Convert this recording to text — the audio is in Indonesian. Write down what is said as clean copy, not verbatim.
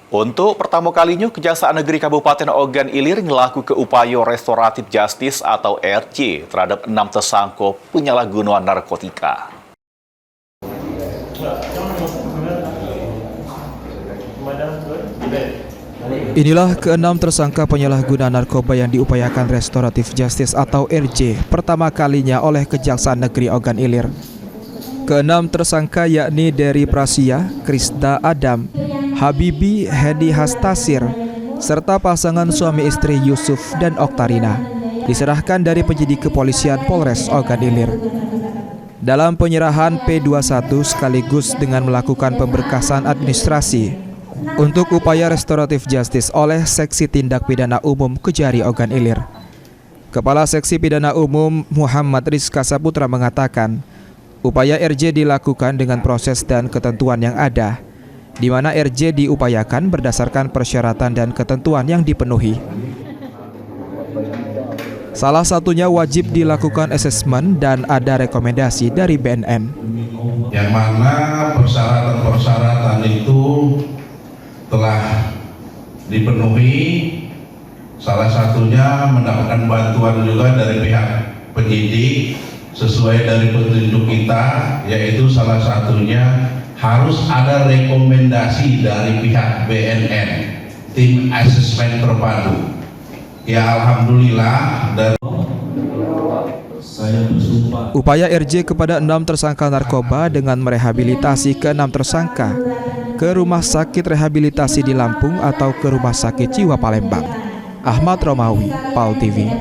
Untuk pertama kalinya, Kejaksaan Negeri Kabupaten Ogan Ilir melakukan upaya restoratif justice atau RJ terhadap 6 tersangka penyalahgunaan narkotika. Inilah keenam tersangka penyalahgunaan narkoba yang diupayakan restoratif justice atau RJ pertama kalinya oleh Kejaksaan Negeri Ogan Ilir. Keenam tersangka yakni Dery Prasia, Krista Adam, Habibi Hedi Hastasir, serta pasangan suami istri Yusuf dan Oktarina diserahkan dari penyidik kepolisian Polres Ogan Ilir. Dalam penyerahan P21 sekaligus dengan melakukan pemberkasan administrasi untuk upaya restoratif justice oleh Seksi Tindak Pidana Umum Kejari Ogan Ilir. Kepala Seksi Pidana Umum Muhammad Rizka Saputra mengatakan, upaya RJ dilakukan dengan proses dan ketentuan yang ada, di mana RJ diupayakan berdasarkan persyaratan dan ketentuan yang dipenuhi. Salah satunya wajib dilakukan asesmen dan ada rekomendasi dari BNN. Yang mana persyaratan-persyaratan itu telah dipenuhi, salah satunya mendapatkan bantuan juga dari pihak penyidik sesuai dari petunjuk kita, yaitu salah satunya harus ada rekomendasi dari pihak BNN, tim asesmen terpadu. Ya alhamdulillah dari upaya RJ kepada 6 tersangka narkoba dengan merehabilitasi ke-6 tersangka ke Rumah Sakit Rehabilitasi di Lampung atau ke Rumah Sakit Jiwa Palembang. Ahmad Romawi, PAL TV.